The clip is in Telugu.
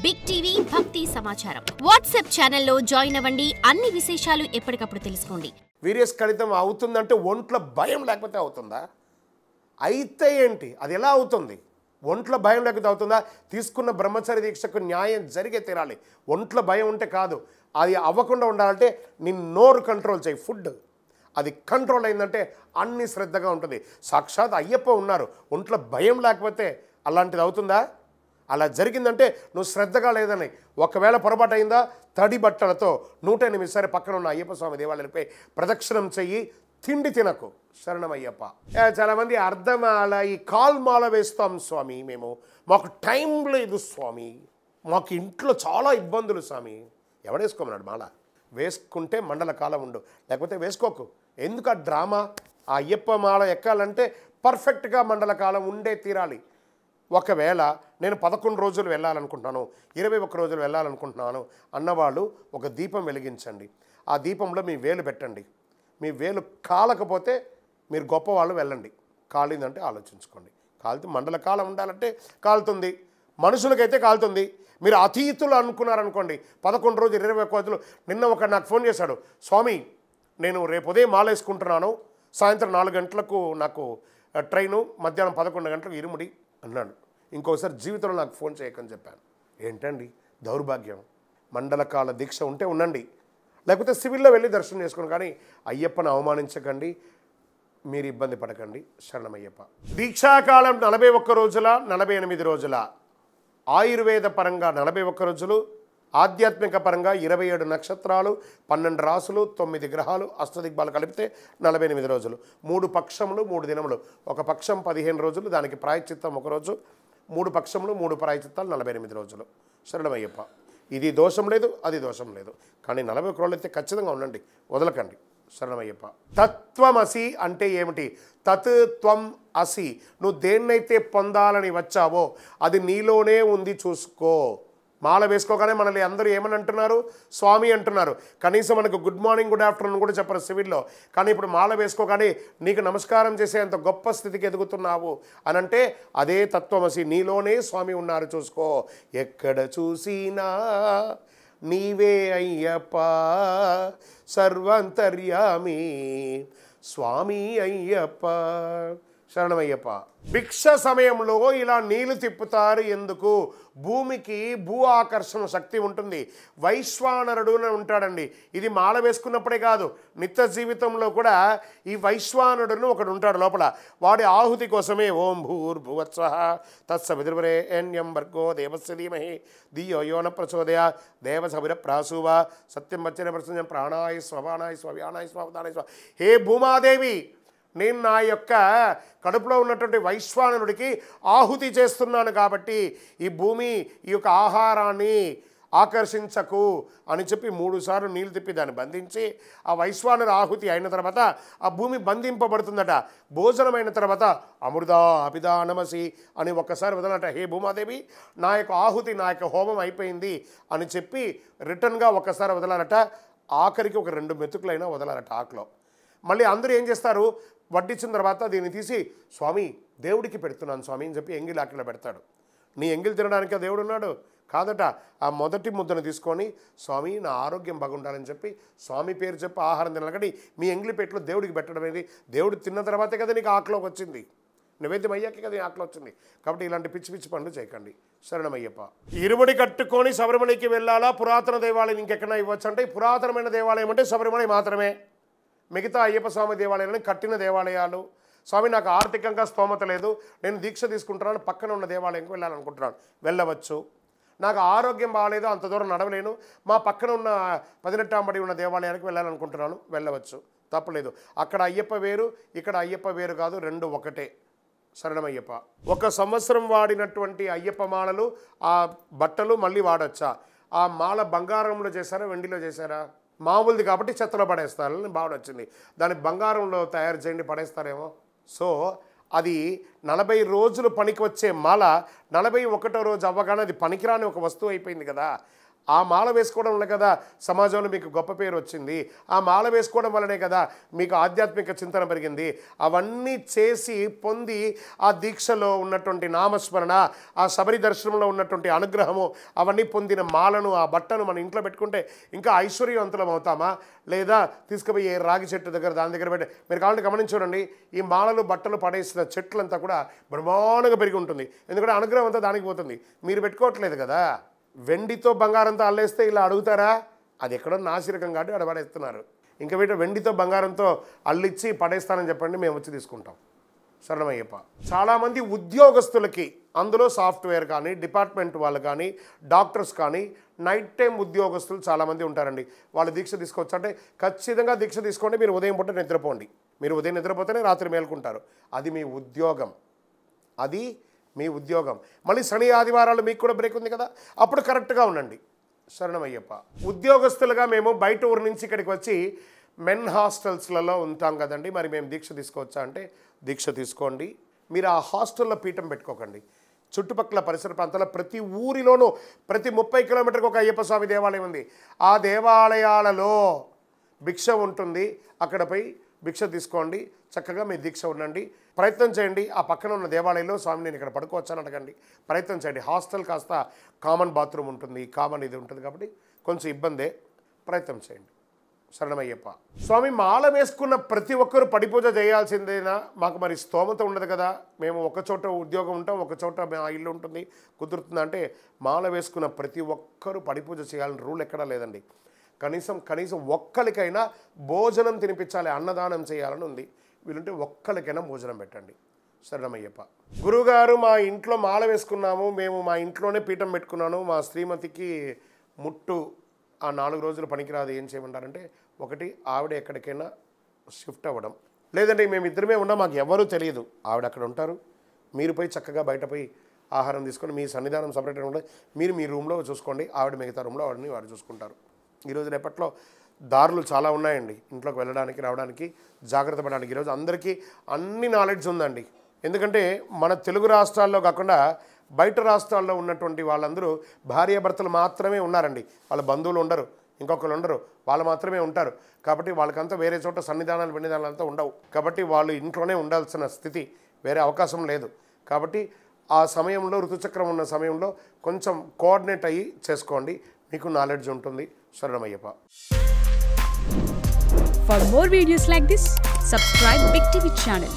బిగ్ టీవీ భక్తి సమాచారం వాట్సాప్ ఛానల్లో జాయిన్ అవ్వండి. అన్ని విశేషాలు ఎప్పటికప్పుడు తెలుసుకోండి. వీర్యస్ఖలితం అవుతుందంటే ఒంట్లో భయం లేకపోతే అవుతుందా? అయితే ఏంటి, అది ఎలా అవుతుంది? ఒంట్లో భయం లేకపోతే అవుతుందా? తీసుకున్న బ్రహ్మచర్య దీక్షకు న్యాయం జరిగే తీరాలి. ఒంట్లో భయం ఉంటే కాదు. అది అవ్వకుండా ఉండాలంటే నీ నోరు కంట్రోల్ చేయి. ఫుడ్ అది కంట్రోల్ అయిందంటే అన్ని శ్రద్ధగా ఉంటుంది. సాక్షాత్ అయ్యప్ప ఉన్నారు. ఒంట్లో భయం లేకపోతే అలాంటిది అవుతుందా? అలా జరిగిందంటే నువ్వు శ్రద్ధగా లేదని. ఒకవేళ పొరపాటు అయిందా, తడి బట్టలతో 108 పక్కన ఉన్న అయ్యప్ప స్వామి దేవాలయాలపై ప్రదక్షిణం చెయ్యి. తిండి తినకు. శరణమయ్యప్ప. చాలామంది అర్ధమాల, ఈ కాల్మాల వేస్తాం స్వామి, మేము మాకు టైం లేదు స్వామి, మాకు ఇంట్లో చాలా ఇబ్బందులు స్వామి. ఎవడేసుకోమన్నాడు మాల? వేసుకుంటే మండల కాలం ఉండు, లేకపోతే వేసుకోకు. ఎందుకు ఆ డ్రామా? ఆ అయ్యప్ప మాల ఎక్కాలంటే పర్ఫెక్ట్గా మండల కాలం ఉండే తీరాలి. ఒకవేళ నేను 11 రోజులు వెళ్ళాలనుకుంటున్నాను, 21 రోజులు వెళ్ళాలనుకుంటున్నాను అన్నవాళ్ళు ఒక దీపం వెలిగించండి. ఆ దీపంలో మీ వేలు పెట్టండి. మీ వేలు కాలకపోతే మీరు గొప్పవాళ్ళు వెళ్ళండి. కాలిందంటే ఆలోచించుకోండి. కాలితే మండల కాలం ఉండాలంటే కాలుతుంది, మనుషులకైతే కాలుతుంది. మీరు అతీతులు అనుకున్నారనుకోండి, 11 రోజులు 21 రోజులు. నిన్న ఒక నాకు ఫోన్ చేశాడు, స్వామి నేను రేపు ఉదయం మాల వేసుకుంటున్నాను, సాయంత్రం 4 గంటలకు నాకు ట్రైను, మధ్యాహ్నం 11 గంటలకు ఇరుముడి అన్నాడు. ఇంకోసారి జీవితంలో నాకు ఫోన్ చేయకని చెప్పాను. ఏంటండి దౌర్భాగ్యం? మండలకాల దీక్ష ఉంటే ఉండండి, లేకపోతే సివిల్లో వెళ్ళి దర్శనం చేసుకోండి. కానీ అయ్యప్పను అవమానించకండి, మీరు ఇబ్బంది పడకండి. శరణమయ్యప్ప. దీక్షాకాలం 41 రోజుల 48 రోజుల, ఆయుర్వేద పరంగా 41 రోజులు, ఆధ్యాత్మిక పరంగా 27 నక్షత్రాలు, 12 రాసులు, 9 గ్రహాలు, అష్టదిగ్బాలు కలిపితే 48 రోజులు. 3 పక్షములు 3 దినములు. ఒక పక్షం 15 రోజులు, దానికి ప్రాయశ్చిత్తం 1 రోజు. 3 పక్షములు 3 ప్రాయశ్చిత్తాలు 48 రోజులు. శరణమయ్యప్ప. ఇది దోషం లేదు, అది దోషం లేదు. కానీ 41 రోజులు అయితే ఖచ్చితంగా ఉండండి, వదలకండి. శరణమయ్యప్ప. తత్వమసి అంటే ఏమిటి? తత్ త్వం అసి. నువ్వు దేన్నైతే పొందాలని వచ్చావో అది నీలోనే ఉంది, చూసుకో. మాల వేసుకోగానే మనల్ని అందరూ ఏమని అంటున్నారు? స్వామి అంటున్నారు. కనీసం మనకు గుడ్ మార్నింగ్ గుడ్ ఆఫ్టర్నూన్ కూడా చెప్పరు సివిల్లో. కానీ ఇప్పుడు మాల వేసుకోగానే నీకు నమస్కారం చేసే అంత గొప్ప స్థితికి ఎదుగుతున్నావు అని అంటే అదే తత్వమసి. నీలోనే స్వామి ఉన్నారు, చూసుకో. ఎక్కడ చూసినా నీవే అయ్యప్ప, సర్వాంతర్యామి స్వామి అయ్యప్ప. శరణమయ్యప్ప. భిక్ష సమయంలో ఇలా నీళ్లు తిప్పుతారు ఎందుకు? భూమికి భూ ఆకర్షణ శక్తి ఉంటుంది. వైశ్వానరుడు అని ఉంటాడండి. ఇది మాల వేసుకున్నప్పుడే కాదు, నిత్య జీవితంలో కూడా ఈ వైశ్వానరుడును ఒకడు ఉంటాడు లోపల. వాడి ఆహుతి కోసమే ఓం భూర్భువత్సః తత్సవితుర్వరేణ్యం భర్గో దేవస్య ధీమహి ధియో యో న ప్రచోదయాత్ దేవసవిర ప్రాసూవ సత్యం వచన ప్రసన్నం ప్రాణాయ స్వపానాయ స్వవ్యానాయ స్వదానాయ స్వ. హే భూమాదేవి, నేను నా యొక్క కడుపులో ఉన్నటువంటి వైశ్వానరుడికి ఆహుతి చేస్తున్నాను కాబట్టి ఈ భూమి ఈ యొక్క ఆహారాన్ని ఆకర్షించకు అని చెప్పి 3 సార్లు నీళ్ళు తిప్పి దాన్ని బంధించి ఆ వైశ్వానరు ఆహుతి అయిన తర్వాత ఆ భూమి బంధింపబడుతుందట. భోజనమైన తర్వాత అమృతా అపిదా నమసి అని ఒక్కసారి వదలట. హే భూమాదేవి, నా యొక్క ఆహుతి, నా యొక్క హోమం అయిపోయింది అని చెప్పి రిటర్న్గా ఒక్కసారి వదలాలట. ఆఖరికి ఒక 2 మెతుకులైనా వదలాలట ఆకులో. మళ్ళీ అందరూ ఏం చేస్తారు? వడ్డించిన తర్వాత దీన్ని తీసి స్వామి దేవుడికి పెడుతున్నాను స్వామి అని చెప్పి ఎంగిలి ఆకలిలో పెడతాడు. నీ ఎంగిలి తినడానికి దేవుడు ఉన్నాడు కాదట. ఆ మొదటి ముద్దను తీసుకొని స్వామి నా ఆరోగ్యం బాగుండాలని చెప్పి స్వామి పేరు చెప్పి ఆహారం తినాలి. కానీ మీ ఎంగిలి పెట్లో దేవుడికి పెట్టడం అనేది, దేవుడు తిన్న తర్వాతే కదా నీకు ఆకలికి వచ్చింది, నివేద్యం అయ్యాకే కదా నీ ఆకలి వచ్చింది. కాబట్టి ఇలాంటి పిచ్చి పిచ్చి పనులు చేయకండి. శరణమయ్యప్ప. ఇరుముడి కట్టుకొని శబరిమలకి వెళ్ళాలా? పురాతన దేవాలయం ఇంకెక్కడా ఇవ్వచ్చు అంటే పురాతనమైన దేవాలయం అంటే శబరిమల మాత్రమే. మిగతా అయ్యప్ప స్వామి దేవాలయాలను కట్టిన దేవాలయాలు, స్వామి నాకు ఆర్థికంగా స్తోమత లేదు, నేను దీక్ష తీసుకుంటున్నాను, పక్కన ఉన్న దేవాలయంకి వెళ్ళాలనుకుంటున్నాను, వెళ్ళవచ్చు. నాకు ఆరోగ్యం బాగాలేదు, అంత దూరం నడవలేను, మా పక్కన ఉన్న 18 ఉన్న దేవాలయానికి వెళ్ళాలనుకుంటున్నాను, వెళ్ళవచ్చు, తప్పలేదు. అక్కడ అయ్యప్ప వేరు, ఇక్కడ అయ్యప్ప వేరు కాదు, 2 ఒకటే. శరణమయ్యప్ప. 1 సంవత్సరం వాడినటువంటి అయ్యప్ప మాలలు, ఆ బట్టలు మళ్ళీ వాడచ్చా? ఆ మాల బంగారంలో చేశారా, వెండిలో చేశారా? మామూలుది కాబట్టి చెత్తలో పడేస్తారని బాగా వచ్చింది. దాన్ని బంగారంలో తయారు చేయండి, పడేస్తారేమో. సో అది 40 రోజులు పనికి వచ్చే మాల 41వ రోజు అవ్వగానే అది పనికిరాని ఒక వస్తువు అయిపోయింది కదా. ఆ మాల వేసుకోవడం వల్ల కదా సమాజంలో మీకు గొప్ప పేరు వచ్చింది, ఆ మాల వేసుకోవడం వల్లనే కదా మీకు ఆధ్యాత్మిక చింతన పెరిగింది. అవన్నీ చేసి పొంది ఆ దీక్షలో ఉన్నటువంటి నామస్మరణ, ఆ శబరి దర్శనంలో ఉన్నటువంటి అనుగ్రహము, అవన్నీ పొందిన మాలను, ఆ బట్టను మన ఇంట్లో పెట్టుకుంటే ఇంకా ఐశ్వర్యవంతులం అవుతామా? లేదా తీసుకుపోయి రాగి చెట్టు దగ్గర దాని దగ్గర పెట్టి, మీరు కావాలంటే గమనించి చూడండి, ఈ మాలలు బట్టలు పడేసిన చెట్లంతా కూడా బ్రహ్మాండంగా పెరిగి ఉంటుంది. ఎందుకంటే అనుగ్రహం అంతా దానికి పోతుంది, మీరు పెట్టుకోవట్లేదు కదా. వెండితో బంగారంతో అల్లేస్తే ఇలా అడుగుతారా? అది ఎక్కడో నాసిరకం కాబట్టి అక్కడ పడేస్తున్నారు. ఇంకా వీటి వెండితో బంగారంతో అల్లిచ్చి పడేస్తానని చెప్పండి, మేము వచ్చి తీసుకుంటాం. శరణమయ్యప్ప. చాలామంది ఉద్యోగస్తులకి, అందులో సాఫ్ట్వేర్ కానీ, డిపార్ట్మెంట్ వాళ్ళు కానీ, డాక్టర్స్ కానీ, నైట్ టైం ఉద్యోగస్తులు చాలామంది ఉంటారండి. వాళ్ళు దీక్ష తీసుకోవచ్చు అంటే ఖచ్చితంగా దీక్ష తీసుకోండి. మీరు ఉదయం పూట నిద్రపోండి. మీరు ఉదయం నిద్రపోతేనే రాత్రి మేల్కుంటారు. అది మీ ఉద్యోగం, అది మీ ఉద్యోగం. మళ్ళీ శని ఆదివారాలు మీకు కూడా బ్రేక్ ఉంది కదా, అప్పుడు కరెక్ట్గా ఉండండి. శరణమయ్యప్ప. ఉద్యోగస్తులుగా మేము బయట ఊరు నుంచి ఇక్కడికి వచ్చి మెన్ హాస్టల్స్లలో ఉంటాం కదండి, మరి మేము దీక్ష తీసుకోవచ్చా అంటే దీక్ష తీసుకోండి. మీరు ఆ హాస్టల్లో పీఠం పెట్టుకోకండి. చుట్టుపక్కల పరిసర ప్రాంతాల్లో ప్రతి ఊరిలోనూ ప్రతి 30 కిలోమీటర్కి ఒక అయ్యప్ప స్వామి దేవాలయం ఉంది. ఆ దేవాలయాలలో భిక్ష ఉంటుంది. అక్కడపై భిక్ష తీసుకోండి, చక్కగా మీ దీక్ష ఉండండి. ప్రయత్నం చేయండి. ఆ పక్కన ఉన్న దేవాలయంలో స్వామి నేను ఇక్కడ పడుకోవచ్చని అడగండి. ప్రయత్నం చేయండి. హాస్టల్ కాస్త కామన్ బాత్రూమ్ ఉంటుంది, కామన్ ఇది ఉంటుంది కాబట్టి కొంచెం ఇబ్బందే. ప్రయత్నం చేయండి. శరణమయ్యప్ప. స్వామి, మాల వేసుకున్న ప్రతి ఒక్కరూ పడిపూజ చేయాల్సిందేనా? మాకు మరి స్తోమత ఉండదు కదా, మేము ఒక చోట ఉద్యోగం ఉంటాం, ఒక చోట మా ఇల్లు ఉంటుంది, కుదురుతుందా అంటే మాల వేసుకున్న ప్రతి ఒక్కరూ పడిపూజ చేయాలని రూల్ ఎక్కడా లేదండి. కనీసం ఒక్కరికైనా భోజనం తినిపించాలి, అన్నదానం చేయాలని ఉంది. వీలుంటే ఒక్కరికైనా భోజనం పెట్టండి. శరణమయ్యప్ప. గురువుగారు, మా ఇంట్లో మాల వేసుకున్నాము, మేము మా ఇంట్లోనే పీఠం పెట్టుకున్నాను, మా శ్రీమతికి ముట్టు ఆ 4 రోజులు పనికిరాదు, ఏం చేయమంటారంటే, ఒకటి ఆవిడ ఎక్కడికైనా షిఫ్ట్ అవ్వడం, లేదంటే మేము ఇద్దరమే ఉన్నాం, మాకు ఎవరూ తెలియదు, ఆవిడ అక్కడ ఉంటారు, మీరు పోయి చక్కగా బయటపోయి ఆహారం తీసుకొని మీ సన్నిధానం సపరేట్గా ఉంటుంది, మీరు మీ రూమ్లో చూసుకోండి, ఆవిడ మిగతా రూమ్లో ఆవిడని వారు చూసుకుంటారు. ఈరోజు రేపట్లో దారులు చాలా ఉన్నాయండి ఇంట్లోకి వెళ్ళడానికి రావడానికి, జాగ్రత్త పడడానికి. ఈరోజు అందరికీ అన్ని నాలెడ్జ్ ఉందండి. ఎందుకంటే మన తెలుగు రాష్ట్రాల్లో కాకుండా బయట రాష్ట్రాల్లో ఉన్నటువంటి వాళ్ళందరూ భార్యాభర్తలు మాత్రమే ఉన్నారండి. వాళ్ళ బంధువులు ఉండరు, ఇంకొకరు ఉండరు, వాళ్ళు మాత్రమే ఉంటారు. కాబట్టి వాళ్ళకంతా వేరే చోట సన్నిధానాలు అంతా ఉండవు. కాబట్టి వాళ్ళు ఇంట్లోనే ఉండాల్సిన స్థితి, వేరే అవకాశం లేదు. కాబట్టి ఆ సమయంలో ఋతుచక్రం ఉన్న సమయంలో కొంచెం కోఆర్డినేట్ అయ్యి చేసుకోండి, మీకు నాలెడ్జ్ ఉంటుంది. శరణమయ్యప్ప. For more videos like this, subscribe Big TV channel.